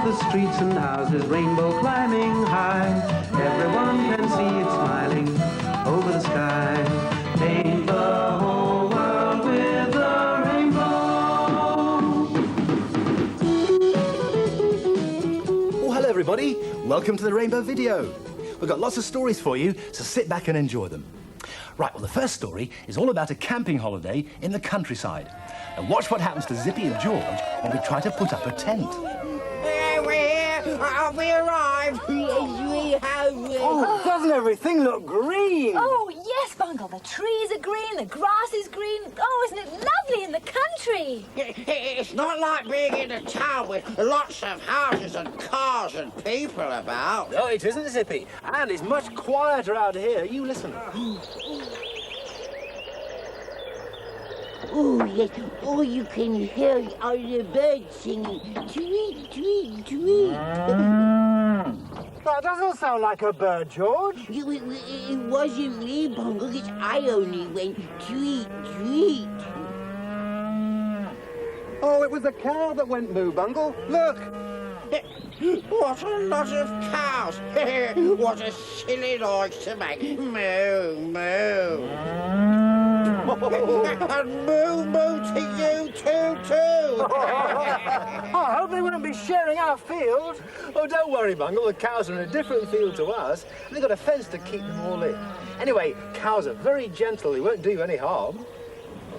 the streets and houses, rainbow climbing high. Everyone can see it smiling over the sky. Paint the whole world with a rainbow. Oh, hello everybody. Welcome to the Rainbow Video. We've got lots of stories for you, so sit back and enjoy them. Right, well, the first story is all about a camping holiday in the countryside. And watch what happens to Zippy and George when we try to put up a tent. We're here. We arrived. Yes, we have. Oh, doesn't everything look green? Oh, yes, Bungle. The trees are green, the grass is green. Oh, isn't it lovely in the country? It's not like being in a town with lots of houses and cars and people about. No, it isn't, Zippy. And it's much quieter out here. You listen. Oh, yes. All you can hear are the birds singing. Tweet, tweet, tweet. That doesn't sound like a bird, George. It wasn't me, Bungle. I only went tweet, tweet. Oh, it was a cow that went moo, Bungle. Look. What a lot of cows. What a silly noise to make. Moo, moo. And moo, moo to you too. I hope they wouldn't be sharing our field. Oh, don't worry, Bungle. The cows are in a different field to us. And they've got a fence to keep them all in. Anyway, cows are very gentle. They won't do you any harm.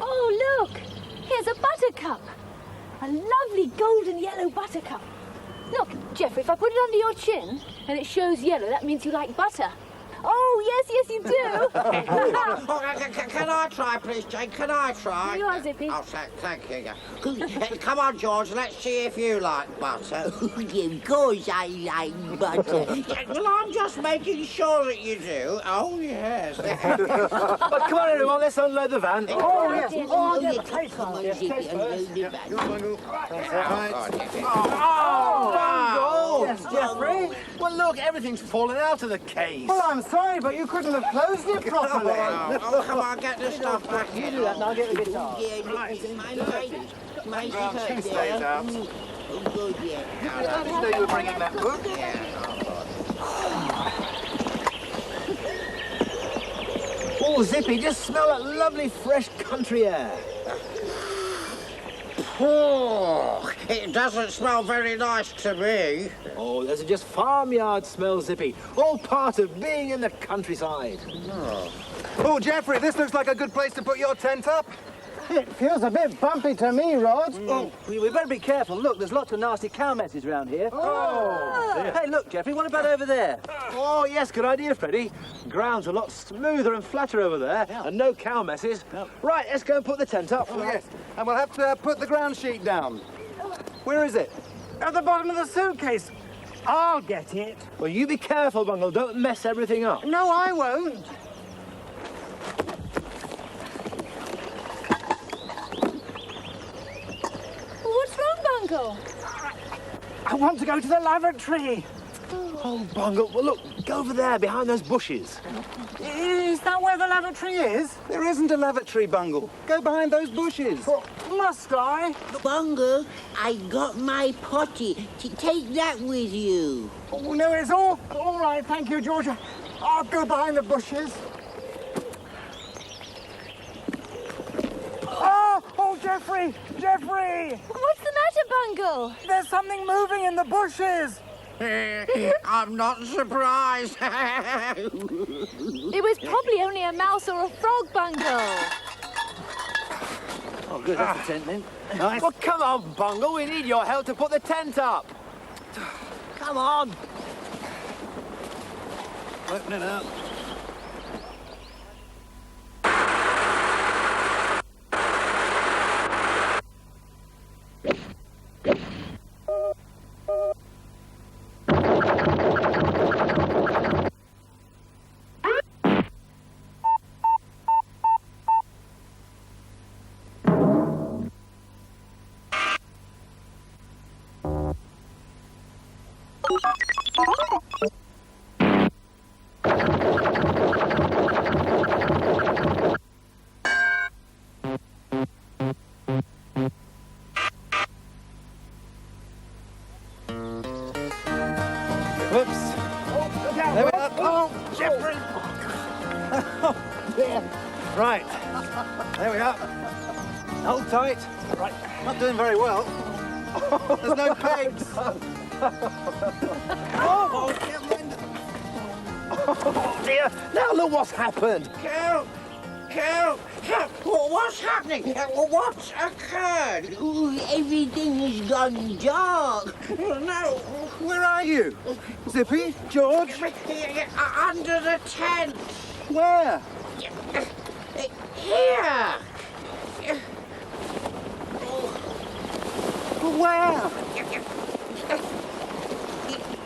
Oh, look. Here's a buttercup. A lovely golden yellow buttercup. Look, Geoffrey, if I put it under your chin and it shows yellow, that means you like butter. Oh, yes, you do. Can I try, please, Jane? Can I try? You are, Zippy. Oh, thank you. Come on, George, let's see if you like butter. Of course I like butter. Well, I'm just making sure that you do. Oh, yes. But come on, everyone, let's unload the van. Oh, yes. Oh, yes. Come on, Zippy, unload the van. Oh, Bungle! Yes, Geoffrey. Well, look, everything's fallen out of the case. Well, I'm sorry, but you couldn't have closed it properly. Oh, come on, get the stuff back You in. do that and I'll get the guitar. My She stays out. Oh, good, yeah. I didn't know you were bringing that book. Oh, Zippy, just smell that lovely fresh country air. Oh, it doesn't smell very nice to me. Oh, those are just farmyard smells, Zippy. All part of being in the countryside. Oh, Geoffrey, this looks like a good place to put your tent up. It feels a bit bumpy to me, Rod. Oh, we better be careful. Look, there's lots of nasty cow messes around here. Oh. Hey, look, Geoffrey, what about over there? Oh, yes, good idea, Freddy. Ground's a lot smoother and flatter over there, and no cow messes. Right, let's go and put the tent up. Oh, yes. And we'll have to put the ground sheet down. Where is it? At the bottom of the suitcase. I'll get it. Well, you be careful, Bungle. Don't mess everything up. No, I won't. What's wrong, Bungle? I want to go to the lavatory. Oh, Bungle, well, look, go over there behind those bushes. Is that where the lavatory is? There isn't a lavatory, Bungle. Go behind those bushes. Must I? Bungle, I got my potty. Take that with you. Oh, no, it's all right. Thank you, Georgia. I'll go behind the bushes. Oh, Geoffrey! Geoffrey! What's the matter, Bungle? There's something moving in the bushes. I'm not surprised. It was probably only a mouse or a frog, Bungle. Oh, good, that's the tent then. Nice. Well, come on, Bungle, we need your help to put the tent up. Come on. Open it up. There we are. Hold tight. Right, not doing very well. There's no pegs. Oh, Dear, now look what's happened. help! Help! Help! What's happening? What's occurred? Ooh, everything has gone dark. No, Where are you? Zippy? George? under the tent. Where? Here. Where?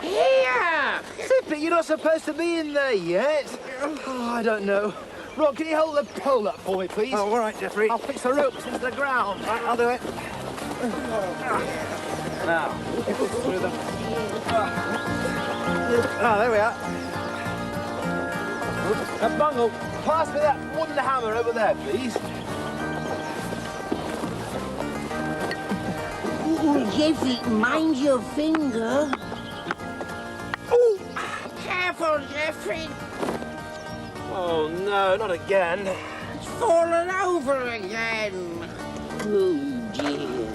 Here. Zippy, you're not supposed to be in there yet. Oh, I don't know. Rob, can you hold the pole up for me, please? Oh, all right, Geoffrey. I'll fix the ropes into the ground. Right, I'll do it. Now, through them. Ah, there we are. Bungle, pass me that wooden hammer over there, please. Ooh, Geoffrey, mind your finger. Oh, careful, Geoffrey. Oh, no, not again. It's fallen over again. Oh, dear.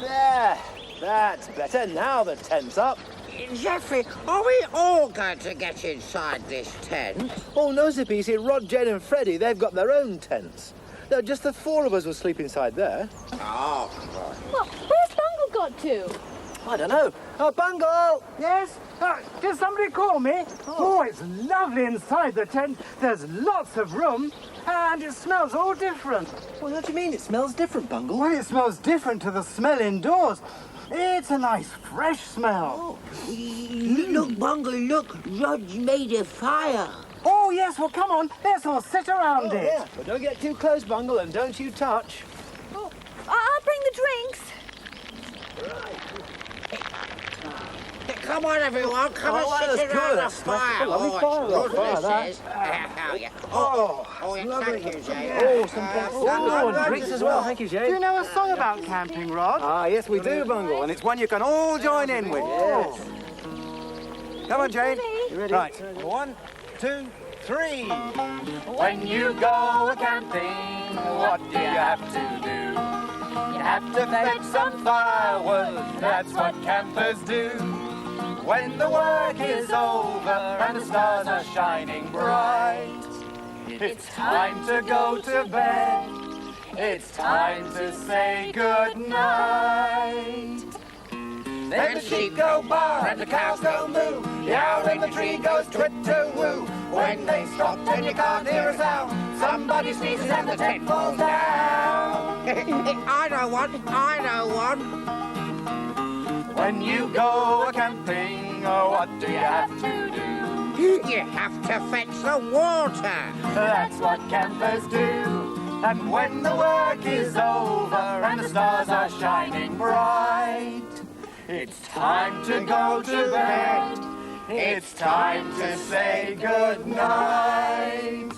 There, that's better. Now the tent's up. Geoffrey, are we all going to get inside this tent? Oh, no, Zippy. You see, Rod, Jane and Freddy, they've got their own tents. No, just the four of us will sleep inside there. Oh, Well, where's Bungle got to? I don't know. Oh, Bungle! Yes? Did somebody call me? Oh, it's lovely inside the tent. There's lots of room, and it smells all different. Well, what do you mean? It smells different, Bungle. Well, it smells different to the smell indoors. It's a nice, fresh smell. Look, Bungle, look. Rod's made a fire. Oh, yes, well, come on. Let's all sit around it. Yeah, but don't get too close, Bungle, and don't you touch. Oh, I'll bring the drinks. come on, everyone. Come Oh, and sit that's around good. the That's fire. lovely Oh, fire, it's lovely good, fire, that. this is. Yeah. Oh, yeah, thank you, Jane. Oh, some and drinks as well. Thank you, Do you Jane. know a song about camping, Rod? Ah, yes, we do, Bungle, and it's one you can all join in with. Oh. Come on, Jane. Ready? You right. 1, 2, 3. When you go a-camping, what do you have to do? You have to fetch some firewood, that's what campers do. When the work is over and the stars are shining bright, it's time to go to bed, it's time to say good night. Then the sheep go bar and the cows go moo, the owl in the tree goes twit-to-woo. When they stop and you can't hear a sound, somebody sneezes and the tent falls down. I know one. When you go a-camping, what do you have to do? You have to fetch the water. That's what campers do. And when the work is over and the stars are shining bright, it's time to go to bed. It's time to say good night.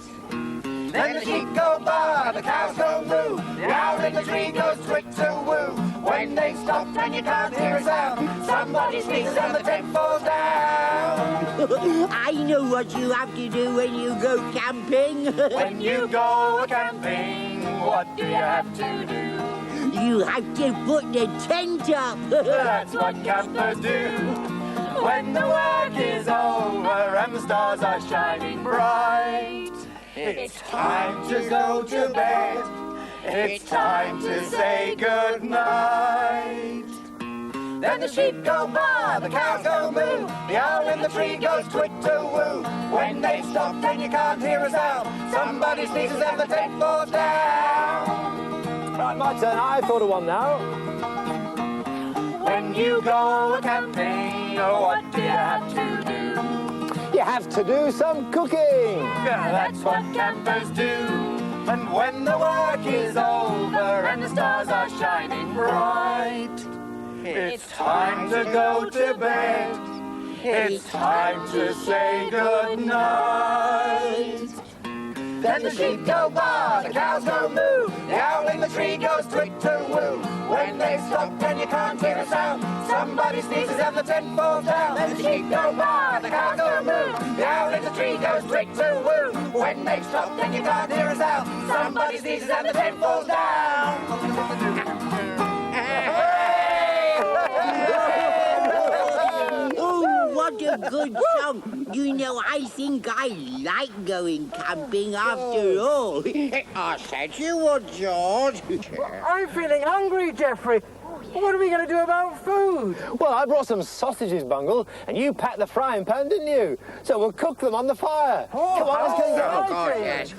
Then the sheep go bar, the cows go moo, the owl in the tree goes twit-to-woo. When they stop and you can't hear a sound, somebody sneezes and the tent falls down. I know what you have to do when you go camping. When you go a-camping, what do you have to do? You have to put the tent up. That's what campers do. When the work is over and the stars are shining bright, it's time to go to bed. It's time to say good night. Then the sheep go bar, the cows go moo, the owl in the tree goes twit-to-woo. When they stop and you can't hear a sound, somebody sneezes and the tent falls down. Right, my turn. I've thought of one now. When you go a-camping, what do you have to do? You have to do some cooking. That's what campers do. And when the work is over and the stars are shining bright, it's time to go to bed. It's time to say good night. Then the sheep go baa, the cows go moo, the owl in the tree goes twit-to-woo. When they stop and you can't hear a sound, somebody sneezes and the tent falls down. Then the sheep go baa, the cows go moo, the owl in the tree goes twit-to-woo. When they stop and you can't hear a sound, somebody sneezes and the tent falls down. Oh, what a good song. You know, I think I like going camping after all. I said you would, George. I'm feeling hungry, Geoffrey. What are we going to do about food? Well, I brought some sausages, Bungle, and you packed the frying pan, didn't you? So we'll cook them on the fire. Come on, let's go and get Oh, God, yes.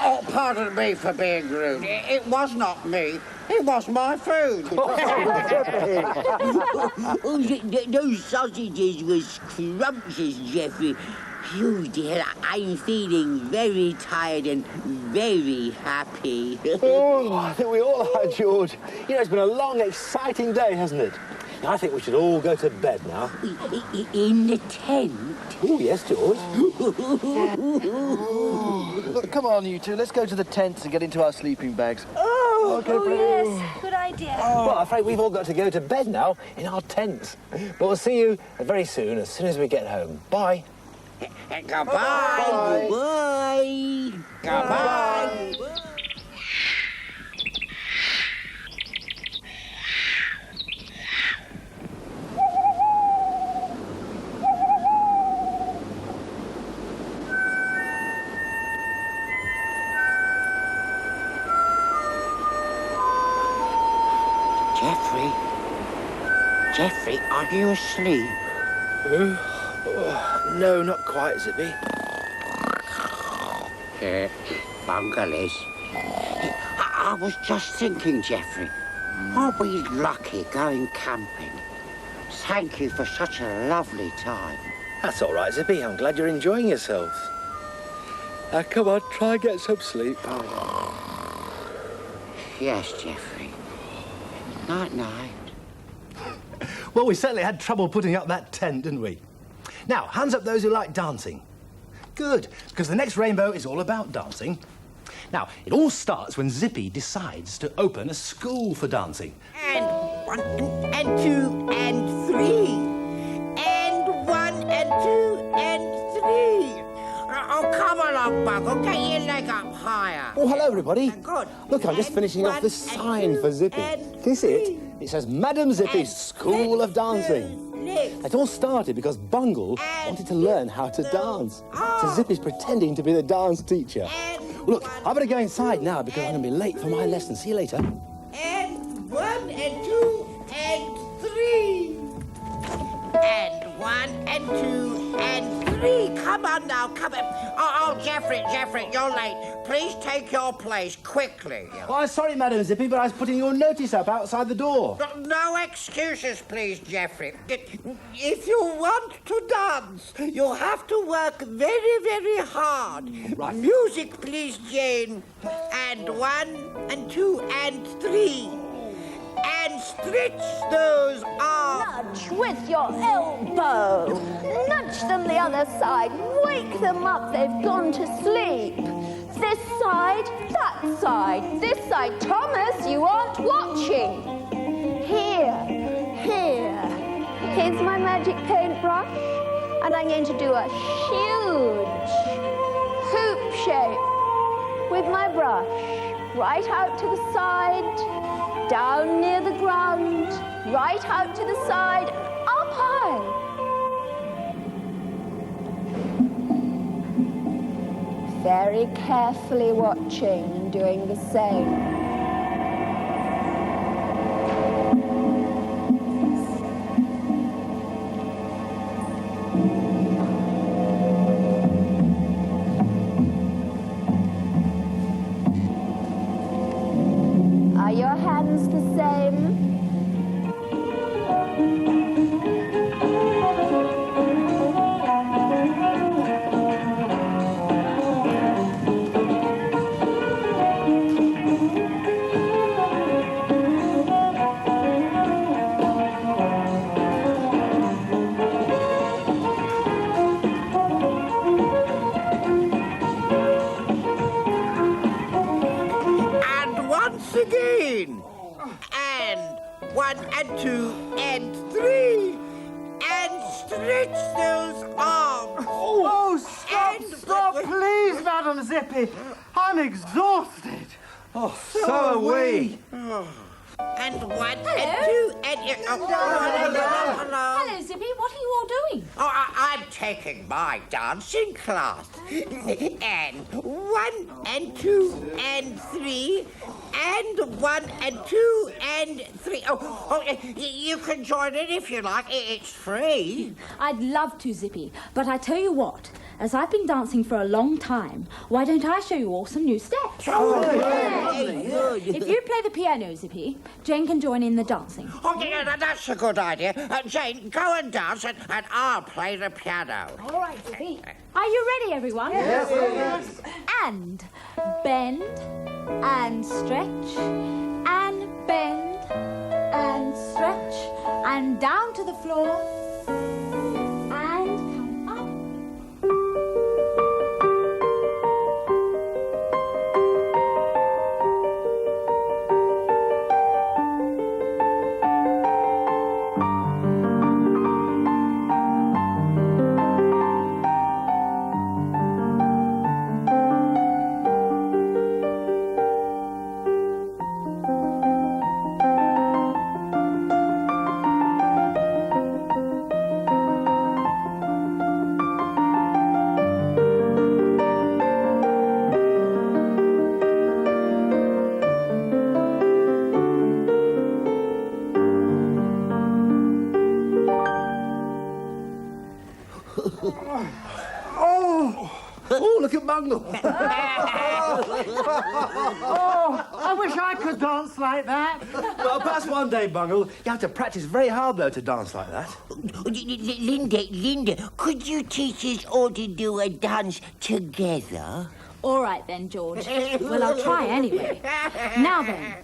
Oh, pardon me for being rude. It was not me. It was my food. Oh, those sausages were scrumptious, Geoffrey. Phew, dear, I'm feeling very tired and very happy. Oh, I think we all are, George. You know, it's been a long, exciting day, hasn't it? I think we should all go to bed now. In the tent? Oh, yes, George. Look, come on, you two. Let's go to the tents and get into our sleeping bags. Yes, good idea. Well, I'm afraid we've all got to go to bed now in our tents. But we'll see you very soon, as soon as we get home. Bye. Goodbye. Goodbye. Goodbye. Geoffrey, are you asleep? No, not quite, Zippy. Bungle is. I was just thinking, Geoffrey, are we lucky going camping? Thank you for such a lovely time. That's all right, Zippy. I'm glad you're enjoying yourselves. Now, come on, try and get some sleep. Yes, Geoffrey. Night-night. Well, we certainly had trouble putting up that tent, didn't we? Now, hands up those who like dancing. Good, because the next rainbow is all about dancing. Now, it all starts when Zippy decides to open a school for dancing. And 1, and 2, and 3. And 1, and 2, and 3. Oh, come along, Bungle. Get your leg up higher. Oh, hello, everybody. Good. Look, I'm just finishing off this sign for Zippy. Can you see it? It says, Madam Zippy's School of Dancing. It all started because Bungle wanted to learn how to dance. So Zippy's pretending to be the dance teacher. Look, I better go inside now because I'm going to be late for my lesson. See you later. And 1, and 2, and 3. And 1, and 2, and 3. Come on now, come on. Oh, Geoffrey, you're late. Please take your place quickly. Oh, I'm sorry, Madam Zippy, but I was putting your notice up outside the door. No excuses, please, Geoffrey. If you want to dance, you'll have to work very, very hard. Right. Music, please, Jane. And 1, and 2, and 3. And stretch those arms. Nudge with your elbow. Nudge them the other side. Wake them up, they've gone to sleep. This side, that side. This side, Thomas, you aren't watching. Here. Here's my magic paintbrush. And I'm going to do a huge hoop shape with my brush. Right out to the side, down near the ground, right out to the side, up high. very carefully watching and doing the same. Are your hands the same? And once again. And 1 and 2 and 3. And stretch those arms. Oh, stop, And- stop, please, Madam Zippy. I'm exhausted. Oh, so are we. And 1 and 2 and... hello. Hello, Zippy. What are you all doing? Oh, I'm taking my dancing class. And 1 and 2 and 3 and 1 and 2 and 3. You can join in if you like. It's free. I'd love to, Zippy. But I tell you what, as I've been dancing for a long time, why don't I show you all some new steps? If you play the piano, Zippy, Jane can join in the dancing. Oh, yeah, that's a good idea. Jane, go and dance and I'll play the piano. All right, Zippy. Are you ready, everyone? Yes. And bend and stretch and bend and stretch and down to the floor and come up. Oh, look at Bungle. Oh, I wish I could dance like that. Well, perhaps one day, Bungle. You have to practice very hard, though, to dance like that. Linda, could you teach us all to do a dance together? All right then, George. Well, I'll try anyway. Now then,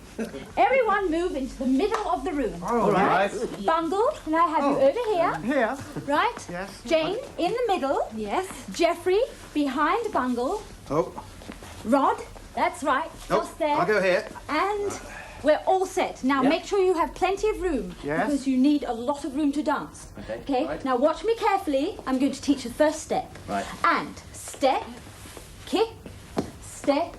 everyone move into the middle of the room. All right. Bungle, can I have you over here? Here. Right? Yes. Jane, in the middle. Yes. Geoffrey, behind Bungle. Oh, Rod, that's right. nope. Just there. I'll go here. And we're all set. Now, make sure you have plenty of room. Yes. Because you need a lot of room to dance. Okay. Right. Now, watch me carefully. I'm going to teach the first step. Right. And step, kick, step,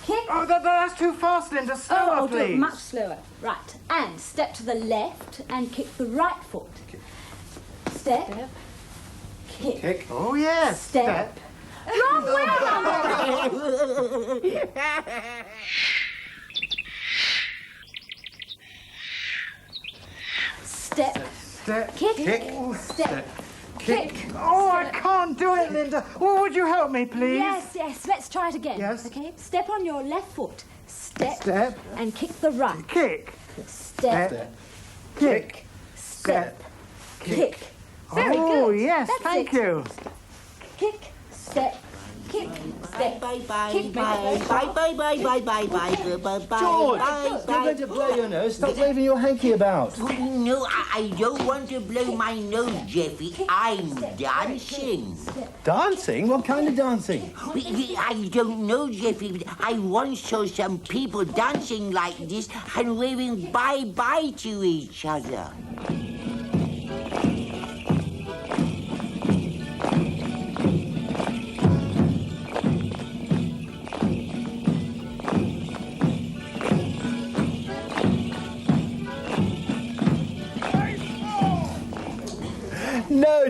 kick. Oh, that's too fast, Linda. Slower, I'll do it please. much slower. Right. And step to the left and kick the right foot. Step, kick. Kick. Oh, yes. Step. Wrong way, Bungle. Step, Step. kick, Kick. step, kick. Oh, I can't do it, Linda. Oh, would you help me, please? Yes. Let's try it again. Yes. Okay. Step on your left foot. Step. Step. And kick the right. Kick. Step. Kick. Step. Kick. Very Oh, good. yes. That's Thank it. you. Kick. Step. Kick. Step. Bye bye Kick, bye make bye it bye bye bye bye bye bye bye George, bye you're bye. going to blow your nose. Stop waving your hanky about. No, I don't want to blow my nose, Geoffrey. I'm dancing. Dancing? What kind of dancing? I don't know, Geoffrey, but I once saw some people dancing like this and waving bye-bye to each other. No,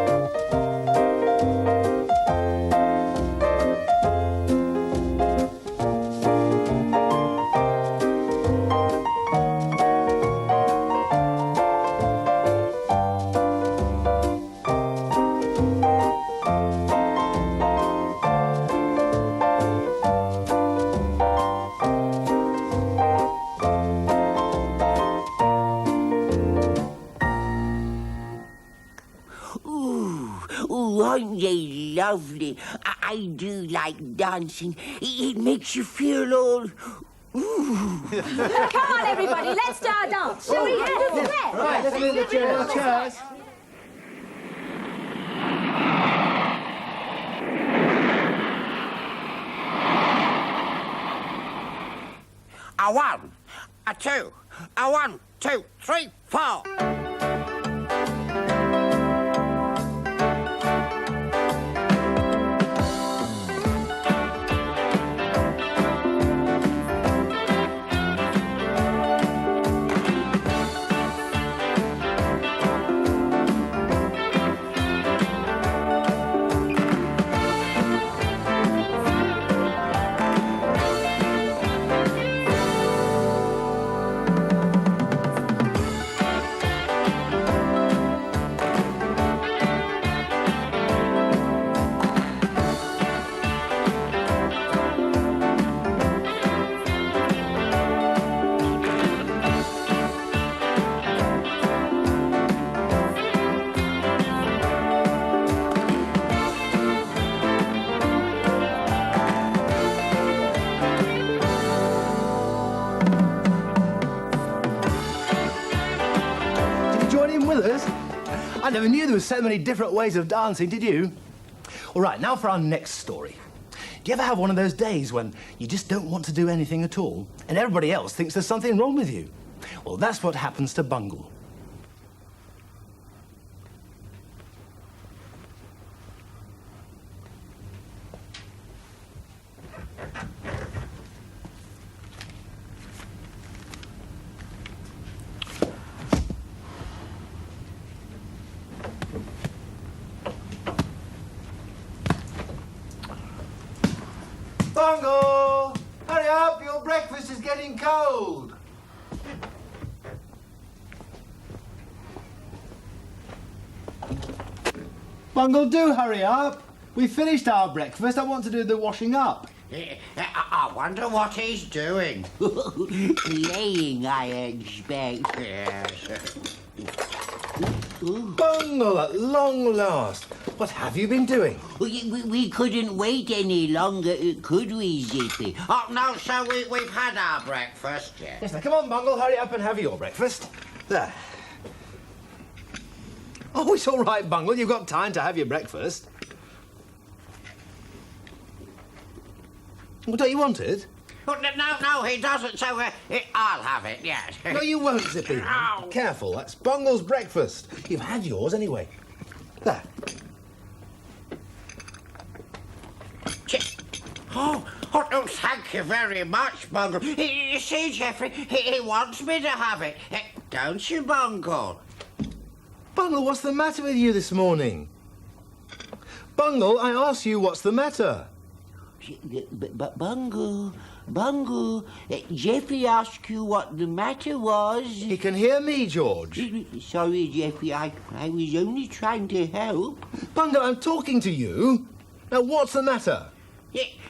lovely. I do like dancing. It makes you feel all... Ooh. Come on, everybody, let's start a dance. Shall we? Right, let's move the chairs. A 1, a 2, a 1, 2, 3, 4. I never knew there were so many different ways of dancing, did you? All right, now for our next story. Do you ever have one of those days when you just don't want to do anything at all and everybody else thinks there's something wrong with you? Well, that's what happens to Bungle. Bungle! Hurry up, your breakfast is getting cold. Bungle, do hurry up. We finished our breakfast. I want to do the washing up. I wonder what he's doing. Laying, I expect. Yes. Bungle, at long last. What have you been doing? We couldn't wait any longer, could we, Zippy? Oh, no, sir, we've had our breakfast. Yes, now come on, Bungle, hurry up and have your breakfast. There. Oh, it's all right, Bungle. You've got time to have your breakfast. Well, don't you want it? Oh, no, he doesn't, so I'll have it, yes. No, you won't, Zippy. Ow. Careful, that's Bungle's breakfast. You've had yours anyway. There. Oh, thank you very much, Bungle. You see, Geoffrey, he wants me to have it. Don't you, Bungle? Bungle, what's the matter with you this morning? Bungle, I asked you what's the matter. Bungle, Geoffrey asked you what the matter was. He can hear me, George. Sorry, Geoffrey, I was only trying to help. Bungle, I'm talking to you. Now, what's the matter?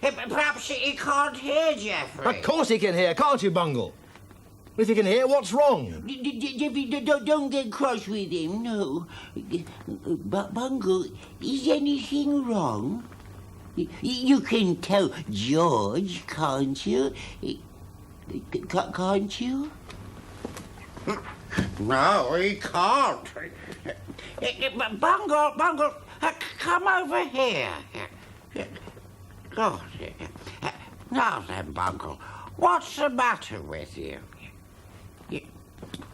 Perhaps he can't hear, Geoffrey. Of course he can hear, can't you, Bungle? If he can hear, what's wrong? Geoffrey, don't get cross with him, no. But, Bungle, is anything wrong? You can tell George, can't you? Can't you? No, he can't. Bungle, come over here. Good. Now then, Bungle, what's the matter with you?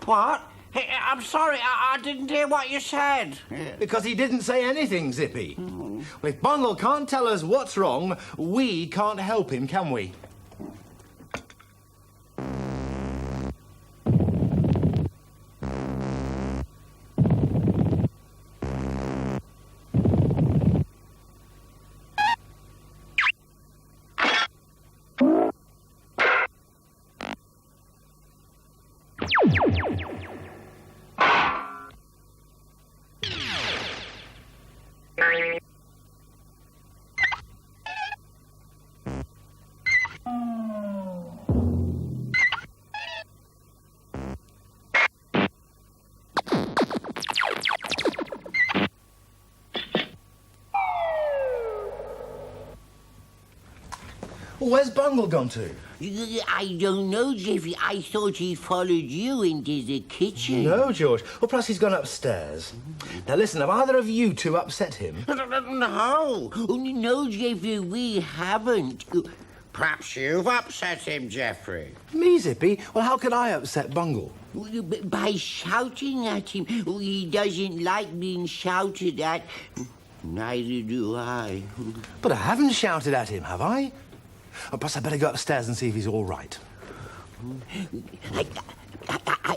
What? I'm sorry, I didn't hear what you said. Because he didn't say anything, Zippy. Well, if Bungle can't tell us what's wrong, we can't help him, can we? Well, where's Bungle gone to? I don't know, Geoffrey. I thought he followed you into the kitchen. No, George. Well, perhaps he's gone upstairs. Now, listen, have either of you two upset him? No. No, Geoffrey, we haven't. Perhaps you've upset him, Geoffrey. Me, Zippy? Well, how could I upset Bungle? By shouting at him. He doesn't like being shouted at. Neither do I. But I haven't shouted at him, have I? Oh, perhaps I better go upstairs and see if he's all right.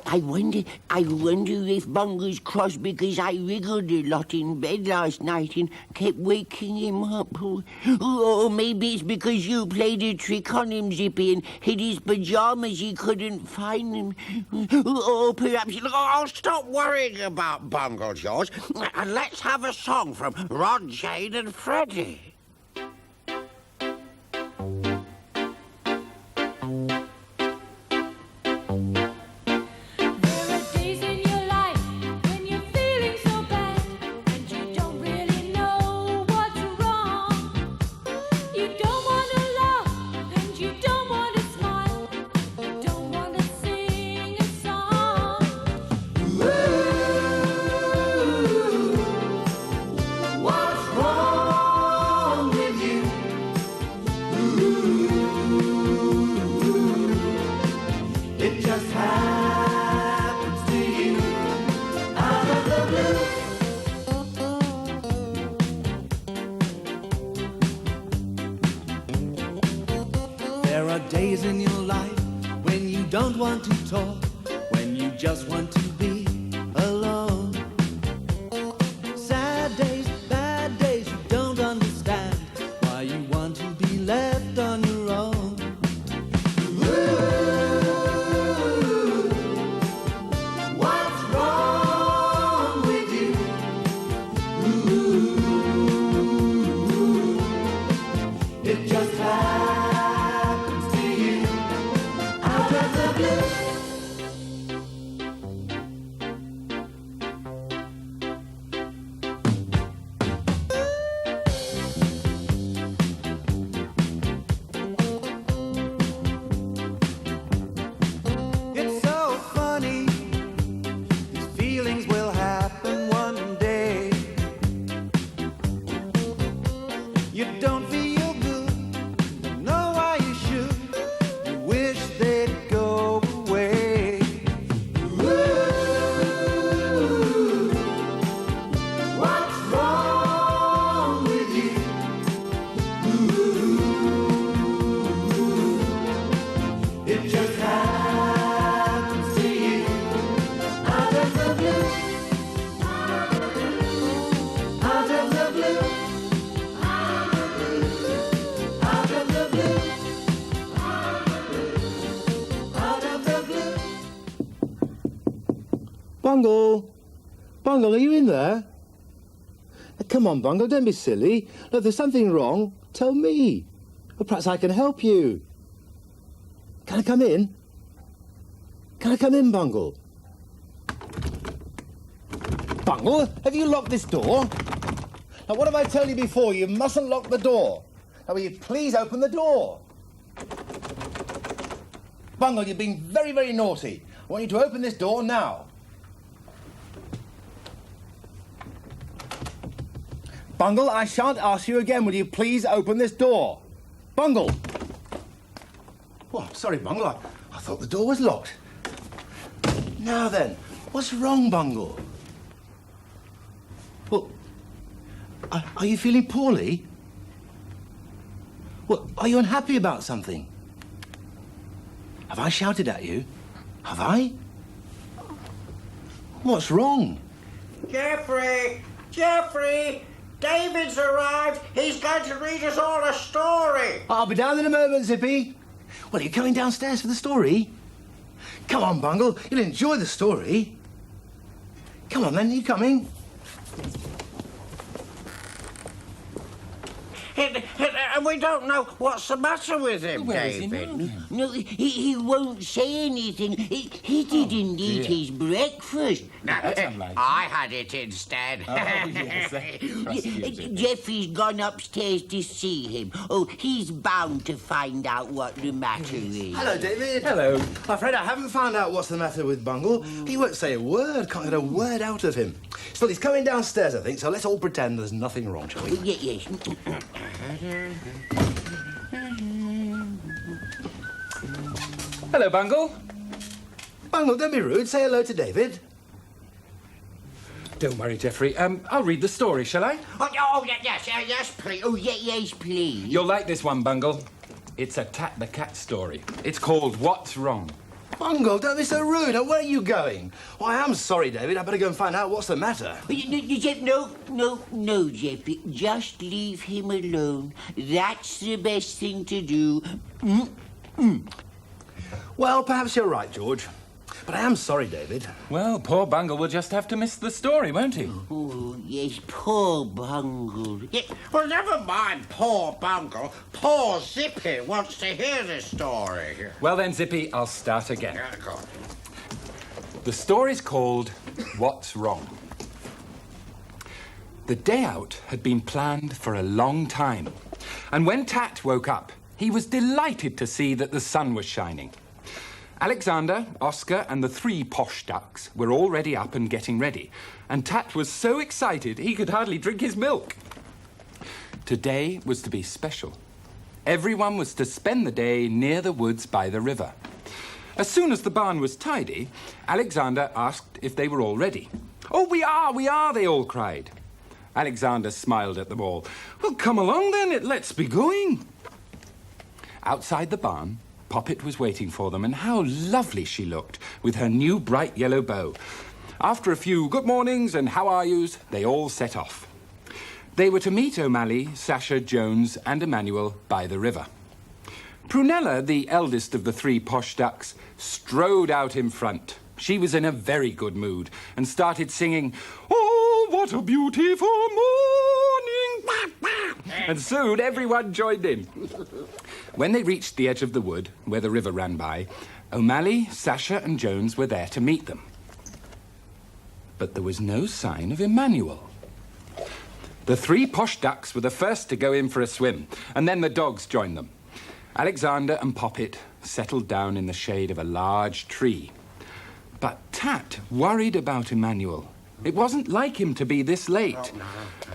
I wonder if Bungle's cross because I wriggled a lot in bed last night and kept waking him up. Or maybe it's because you played a trick on him, Zippy, and hid his pajamas. He couldn't find them. Or perhaps... Oh, stop worrying about Bungle, George. And let's have a song from Rod, Jane and Freddy. Days in your life when you don't want to talk, when you just want to be alone. Sad days, bad days, you don't understand why you want to be left on your own. Ooh, what's wrong with you? Ooh, it just happens to you out of the blue. It's so funny, these feelings will happen one day. You don't feel good, don't know why you should. You wish they'd go away. Ooh, what's wrong with you? Ooh, it just happens to you out of the blue. Out of the blue. Out of the blue. Out of the blue. Bungle! Bungle, are you in there? Come on, Bungle, don't be silly. Look, if there's something wrong, tell me. Or perhaps I can help you. Can I come in? Can I come in, Bungle? Bungle, have you locked this door? Now, what have I told you before? You mustn't lock the door. Now, will you please open the door? Bungle, you've been very, very naughty. I want you to open this door now. Bungle, I shan't ask you again. Will you please open this door? Bungle! Oh, sorry, Bungle. I thought the door was locked. Now then, what's wrong, Bungle? Well, are you feeling poorly? Well, are you unhappy about something? Have I shouted at you? Have I? What's wrong? Geoffrey! Geoffrey! David's arrived. He's going to read us all a story. I'll be down in a moment, Zippy. Well, are you coming downstairs for the story? Come on, Bungle. You'll enjoy the story. Come on, then. You coming? And we don't know what's the matter with him, David. No, he won't say anything. He didn't eat his breakfast. I had it instead. Geoffrey's gone upstairs to see him. Oh, he's bound to find out what the matter is. Hello, David. Hello. I'm afraid I haven't found out what's the matter with Bungle. He won't say a word, can't get a word out of him. Still, he's coming downstairs, I think, so let's all pretend there's nothing wrong, shall we? Yes. Hello, Bungle. Bungle, don't be rude. Say hello to David. Don't worry, Geoffrey. I'll read the story, shall I? Yes, please. Oh, yes, please. You'll like this one, Bungle. It's a Tat the Cat story. It's called What's Wrong. Bungle, don't be so rude. Now, where are you going? Well, I am sorry, David. I better go and find out what's the matter. No, Geoffrey. Just leave him alone. That's the best thing to do. Well, perhaps you're right, George. But I am sorry, David. Well, poor Bungle will just have to miss the story, won't he? Oh, yes, poor Bungle. Well, never mind poor Bungle. Poor Zippy wants to hear the story. Well then, Zippy, I'll start again. Yeah, go on. The story's called What's Wrong. The day out had been planned for a long time. And when Tat woke up, he was delighted to see that the sun was shining. Alexander, Oscar, and the 3 posh ducks were already up and getting ready, and Tat was so excited he could hardly drink his milk. Today was to be special. Everyone was to spend the day near the woods by the river. As soon as the barn was tidy, Alexander asked if they were all ready. "Oh, we are, they all cried. Alexander smiled at them all. "Well, come along then, let's be going." Outside the barn, Poppet was waiting for them, and how lovely she looked with her new bright yellow bow. After a few good mornings and how are yous, they all set off. They were to meet O'Malley, Sasha, Jones, and Emmanuel by the river. Prunella, the eldest of the 3 posh ducks, strode out in front. She was in a very good mood and started singing, "Oh, what a beautiful morning!" And soon everyone joined in. When they reached the edge of the wood, where the river ran by, O'Malley, Sasha, and Jones were there to meet them. But there was no sign of Emmanuel. The 3 posh ducks were the first to go in for a swim, and then the dogs joined them. Alexander and Poppet settled down in the shade of a large tree. But Tat worried about Emmanuel. It wasn't like him to be this late.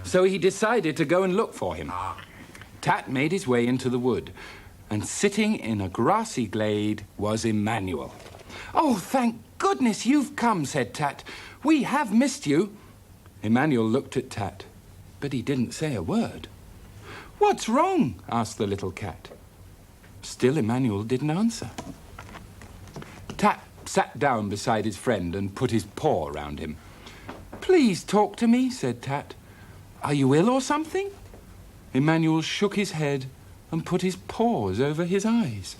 So he decided to go and look for him. Tat made his way into the wood, and sitting in a grassy glade was Emmanuel. "Oh, thank goodness you've come," said Tat. "We have missed you." Emmanuel looked at Tat, but he didn't say a word. "What's wrong?" asked the little cat. Still Emmanuel didn't answer. Tat sat down beside his friend and put his paw around him. "Please talk to me," said Tat. "Are you ill or something?" Emmanuel shook his head and put his paws over his eyes.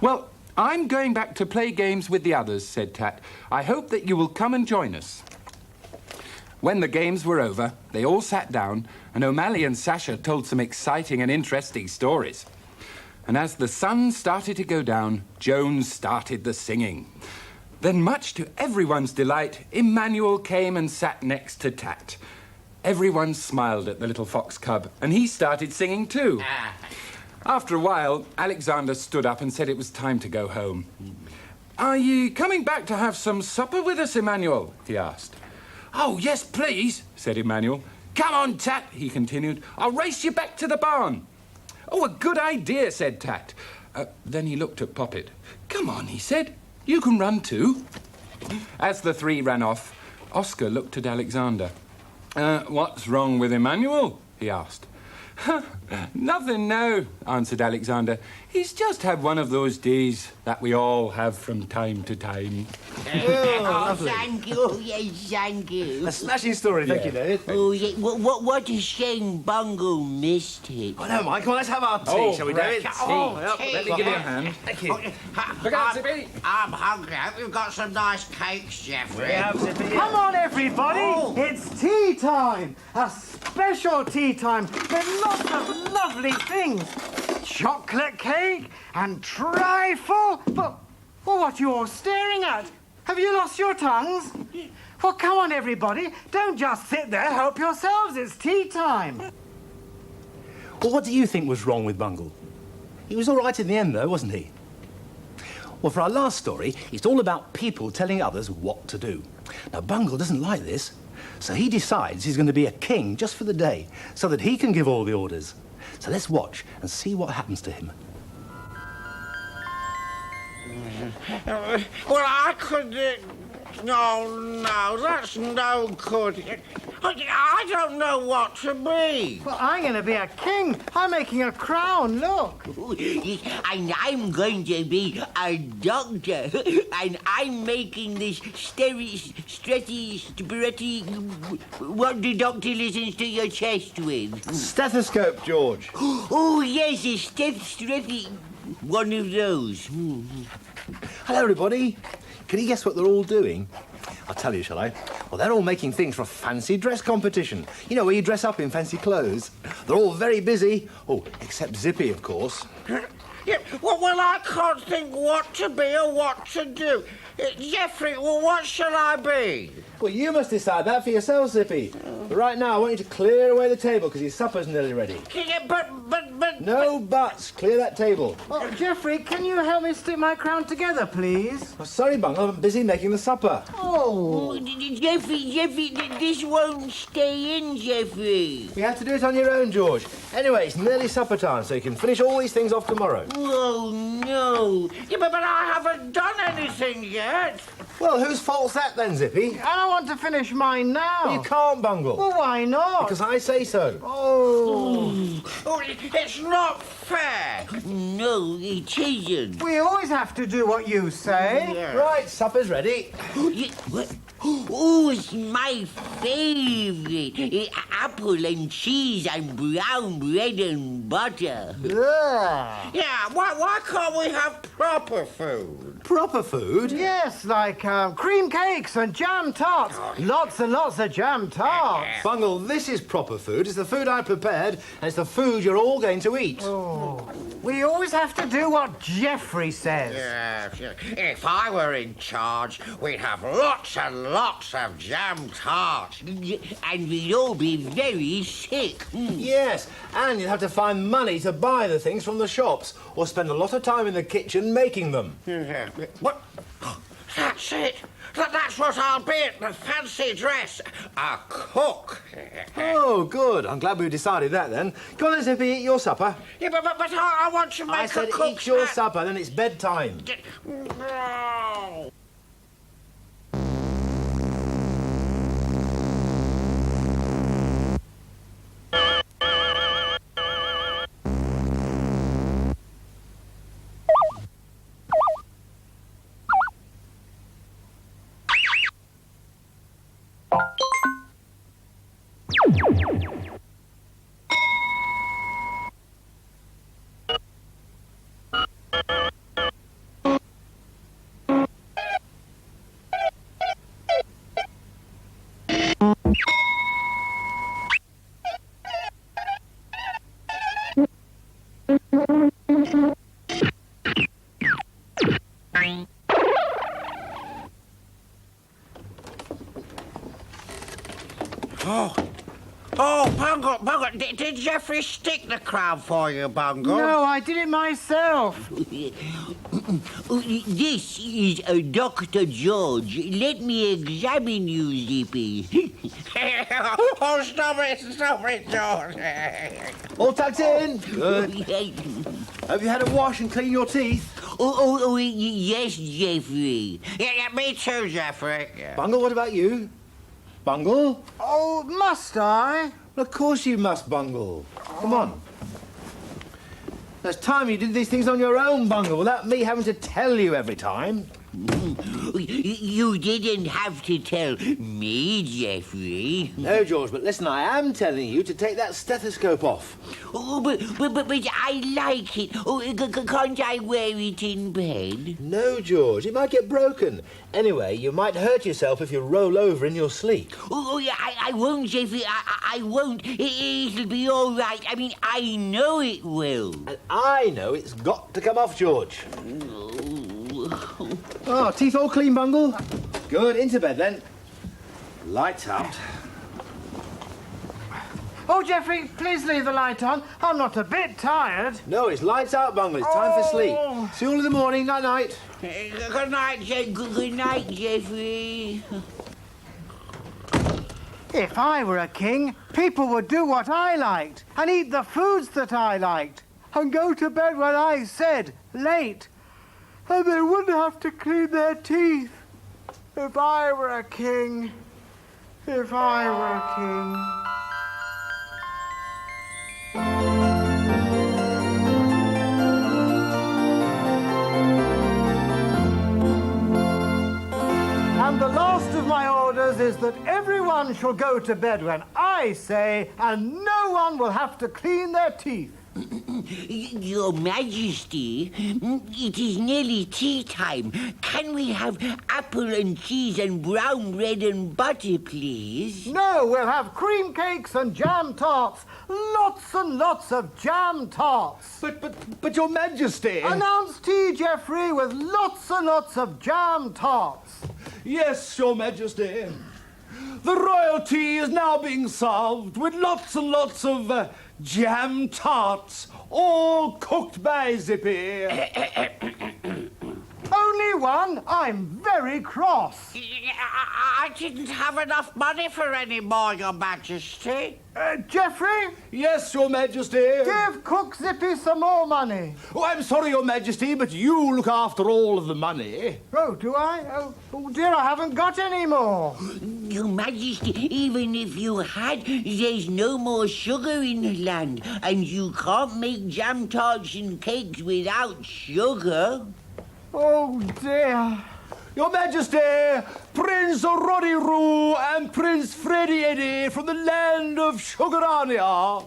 "Well, I'm going back to play games with the others," said Tat. "I hope that you will come and join us." When the games were over, they all sat down, and O'Malley and Sasha told some exciting and interesting stories. And as the sun started to go down, Jones started the singing. Then, much to everyone's delight, Emmanuel came and sat next to Tat. Everyone smiled at the little fox cub, and he started singing too. After a while, Alexander stood up and said it was time to go home. "Are you coming back to have some supper with us, Emmanuel?" he asked. "Oh, yes, please," said Emmanuel. "Come on, Tat," he continued. "I'll race you back to the barn." "Oh, a good idea," said Tat. Then he looked at Poppet. "Come on," he said. "You can run too." As the 3 ran off, Oscar looked at Alexander. "What's wrong with Emmanuel?" he asked. "Nothing now," answered Alexander. "He's just had one of those days that we all have from time to time." Oh, thank you. Yes, thank you. A smashing story. Thank you, David. Oh, yeah. What a shame Bungle missed it. Oh, no, Mike. Come on, let's have our tea, shall we, David? Let me give you a hand. Thank you. Look out, Zippy. I'm hungry. I hope you've got some nice cakes, Geoffrey. We have, Zippy. Come on, everybody! It's tea time! A special tea time with lots of lovely things. Chocolate cake and trifle. Well, what are you all staring at? Have you lost your tongues? Well, come on, everybody. Don't just sit there. Help yourselves. It's tea time. Well, what do you think was wrong with Bungle? He was all right in the end, though, wasn't he? Well, for our last story, it's all about people telling others what to do. Now, Bungle doesn't like this, so he decides he's going to be a king just for the day, so that he can give all the orders. So let's watch and see what happens to him. Well, I could... No, that's no good. I don't know what to be. Well, I'm going to be a king. I'm making a crown, look. And I'm going to be a doctor. And I'm making this what the doctor listens to your chest with? Stethoscope, George. Oh, yes, a stethoscope. One of those. Hello, everybody. Can you guess what they're all doing? I'll tell you, shall I? Well, they're all making things for a fancy dress competition. You know, where you dress up in fancy clothes. They're all very busy. Oh, except Zippy, of course. Yeah, well, I can't think what to be or what to do. Geoffrey, well, what shall I be? Well, you must decide that for yourself, Zippy. But right now, I want you to clear away the table, because your supper's nearly ready. Yeah, but... No buts. Clear that table. Oh, Geoffrey, can you help me stick my crown together, please? Oh, sorry, Bungle. I'm busy making the supper. Oh, Geoffrey, this won't stay in, Geoffrey. You have to do it on your own, George. Anyway, it's nearly supper time, so you can finish all these things off tomorrow. Oh, no. Yeah, but I haven't done anything yet. Well, whose fault's that then, Zippy? I want to finish mine now. Well, you can't, Bungle. Well, why not? Because I say so. Oh. Oh, it's not fair. No, it isn't. We always have to do what you say. Yeah. Right, supper's ready. What? Oh, it's my favourite. Apple and cheese and brown bread and butter. Yeah, why can't we have proper food? Proper food? Yes, like cream cakes and jam tarts. Lots and lots of jam tarts. Bungle, this is proper food. It's the food I prepared, and it's the food you're all going to eat. Oh. We always have to do what Geoffrey says. Yeah. If I were in charge, we'd have lots and lots of jam tarts. And we'd all be very sick. Yes, and you'd have to find money to buy the things from the shops, or spend a lot of time in the kitchen making them. What? That's it. That's what I'll be at the fancy dress. A cook. Oh, good. I'm glad we've decided that then. Go on then, Zippy, eat your supper. Yeah, but I want to make I said a cook's eat your hat. supper, then it's bedtime. No. Oh, Bungle, did Geoffrey stick the crown for you, Bungle? No, I did it myself. This is Dr. George. Let me examine you, Zippy. Oh, stop it, George. All tucked in? Good. Have you had a wash and clean your teeth? Oh, yes, Geoffrey. Yeah, me too, Geoffrey. Yeah. Bungle, what about you? Bungle? Oh, must I? Well, of course you must, Bungle. Come on. It's time you did these things on your own, Bungle, without me having to tell you every time. You didn't have to tell me, Geoffrey. No, George, but listen, I am telling you to take that stethoscope off. Oh, but I like it. Oh, can't I wear it in bed? No, George, it might get broken. Anyway, you might hurt yourself if you roll over in your sleep. Oh, yeah, I won't, Geoffrey. I won't. It'll be all right. I mean, I know it will. And I know it's got to come off, George. Oh, teeth all clean, Bungle? Good, into bed then. Lights out. Oh, Geoffrey, please leave the light on. I'm not a bit tired. No, it's lights out, Bungle. It's time for sleep. See you all in the morning. Night-night. Good night, Good night, Geoffrey. If I were a king, people would do what I liked and eat the foods that I liked and go to bed when I said, late. And they wouldn't have to clean their teeth. If I were a king. If I were a king. And the last of my orders is that everyone shall go to bed when I say, and no one will have to clean their teeth. Your Majesty, it is nearly tea time. Can we have apple and cheese and brown bread and butter, please? No, we'll have cream cakes and jam tarts. Lots and lots of jam tarts. But Your Majesty... Announce tea, Geoffrey, with lots and lots of jam tarts. Yes, Your Majesty. The royal tea is now being served with lots and lots of jam tarts, all cooked by Zippy. Only one? I'm very cross. I didn't have enough money for any more, Your Majesty. Geoffrey? Yes, Your Majesty. Give Cook Zippy some more money. Oh, I'm sorry, Your Majesty, but you look after all of the money. Oh, do I? Oh dear, I haven't got any more. Your Majesty, even if you had, there's no more sugar in the land, and you can't make jam tarts and cakes without sugar. Oh, dear. Your Majesty, Prince Roddy Roo and Prince Freddy Eddie from the land of Sugarania.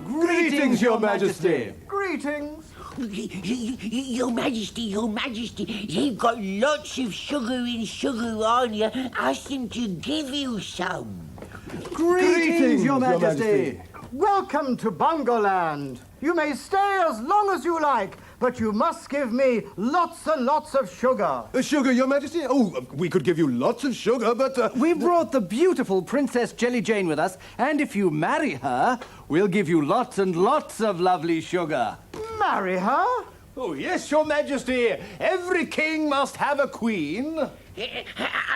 Greetings, Your Majesty. Greetings. Your Majesty, they've got lots of sugar in Sugarania. Ask them to give you some. Greetings, Your Majesty. Welcome to Bungoland. You may stay as long as you like, but you must give me lots and lots of sugar. Sugar, Your Majesty? Oh, we could give you lots of sugar, but... We've brought the beautiful Princess Jelly Jane with us, and if you marry her, we'll give you lots and lots of lovely sugar. Marry her? Oh, yes, Your Majesty. Every king must have a queen.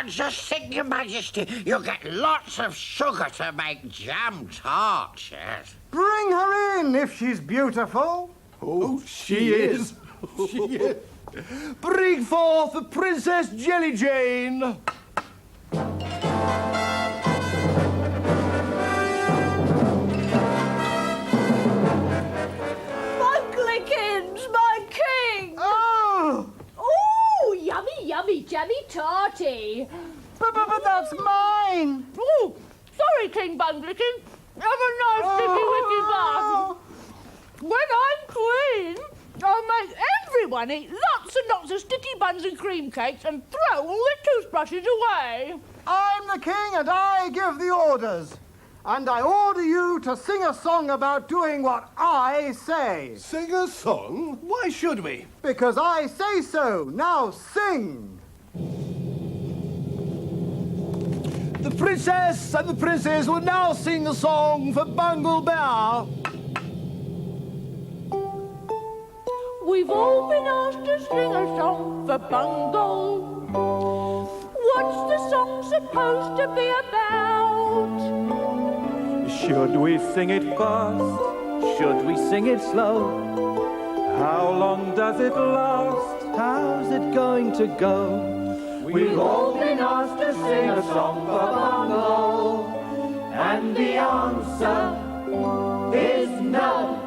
Just think, Your Majesty, you'll get lots of sugar to make jam tarts, yes. Bring her in if she's beautiful. Oh, she is. She is. Bring forth the Princess Jelly Jane. Yummy jammy tarty. But that's mine. Oh, sorry, King Bunglikin. Have a nice sticky wicky bath. When I'm queen, I'll make everyone eat lots and lots of sticky buns and cream cakes and throw all their toothbrushes away. I'm the king and I give the orders. And I order you to sing a song about doing what I say. Sing a song? Why should we? Because I say so. Now sing. The princess and the princes will now sing a song for Bungle Bear. We've all been asked to sing a song for Bungle. What's the song supposed to be about? Should we sing it fast? Should we sing it slow? How long does it last? How's it going to go? We've all been asked to sing a song for Bungle, and the answer answer is no.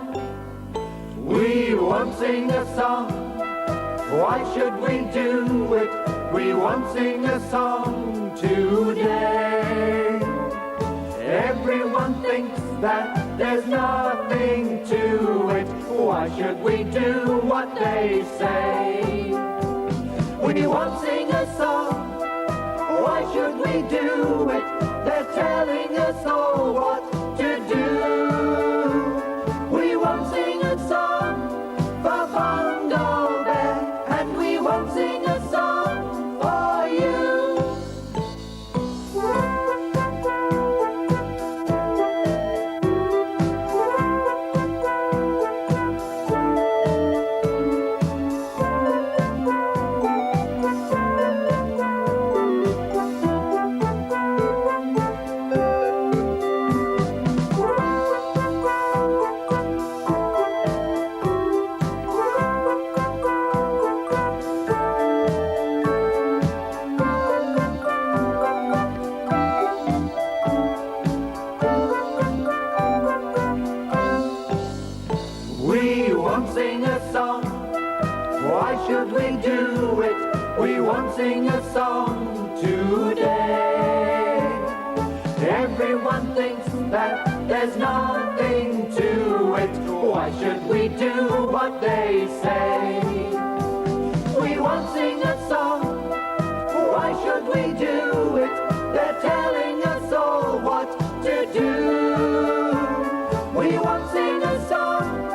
We won't sing a song. Why should we do it? We won't sing a song today. Everyone thinks that there's nothing to it. Why should we do what they say? We won't sing a song. Why should we do it? They're telling us all what to do. We won't sing a song for Bungle Bear, and we won't sing a song for you. We won't sing a song. Why should we do it? We won't sing a song today. Everyone thinks that there's nothing to it. Why should we do what they say? We won't sing a song. Why should we do it? They're telling us all what to do. We won't sing a song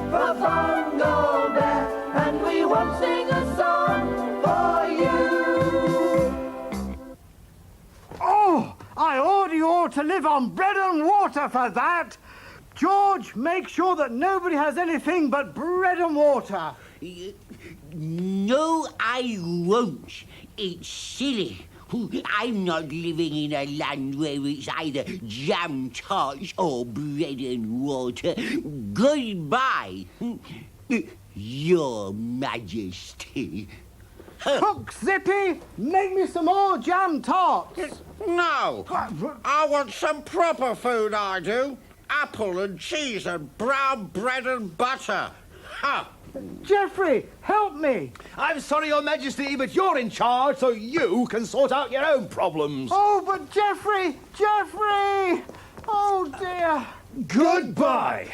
for Bungle Bear, and we won't sing a song for you. Oh, I order you all to live on bread and water for that. George, make sure that nobody has anything but bread and water. No, I won't. It's silly. I'm not living in a land where it's either jam tarts or bread and water. Goodbye, Your Majesty. Cook, Zippy, make me some more jam tarts. No, I want some proper food, I do. Apple and cheese and brown bread and butter. Ha! Geoffrey, help me. I'm sorry, Your Majesty, but you're in charge, so you can sort out your own problems. Oh, but Geoffrey! Oh, dear. Goodbye.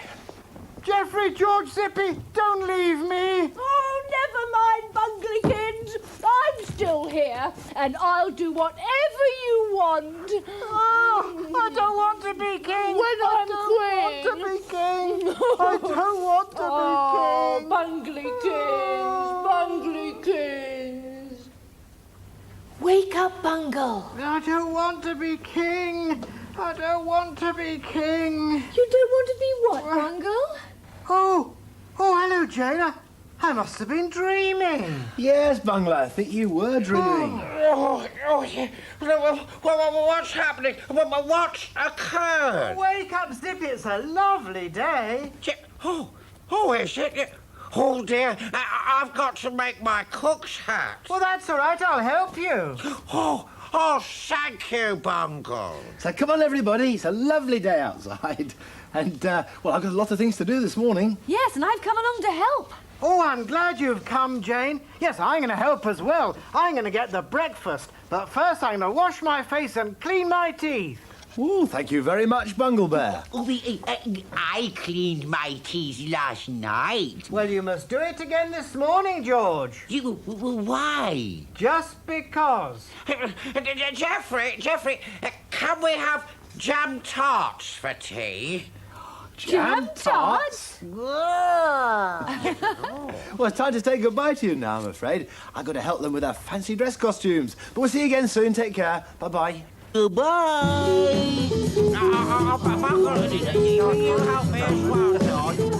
Geoffrey, George, Zippy, don't leave me. Oh, never mind, Bunglykins. I'm still here, and I'll do whatever you want. Oh, I don't want to be king. When I'm queen. I don't want to be king. I don't want to be king. Bunglykins. Wake up, Bungle. I don't want to be king. I don't want to be king. You don't want to be what, Bungle? Oh, hello, Jane. I must have been dreaming. Yes, Bungle, I think you were dreaming. Yeah. What's happening? What's occurred? Wake up, Zippy. It's a lovely day. Is it? Oh, dear. I've got to make my cook's hat. Well, that's all right. I'll help you. Oh, thank you, Bungle. So come on, everybody. It's a lovely day outside. And, I've got a lot of things to do this morning. Yes, and I've come along to help. Oh, I'm glad you've come, Jane. Yes, I'm going to help as well. I'm going to get the breakfast. But first, I'm going to wash my face and clean my teeth. Oh, thank you very much, Bungle Bear. I cleaned my teeth last night. Well, you must do it again this morning, George. Why? Just because. Geoffrey, can we have jam tarts for tea? Jam tarts? Well, it's time to say goodbye to you now, I'm afraid. I've got to help them with their fancy dress costumes. But we'll see you again soon. Take care. Bye-bye. Goodbye. Bungle, you help me as well, George.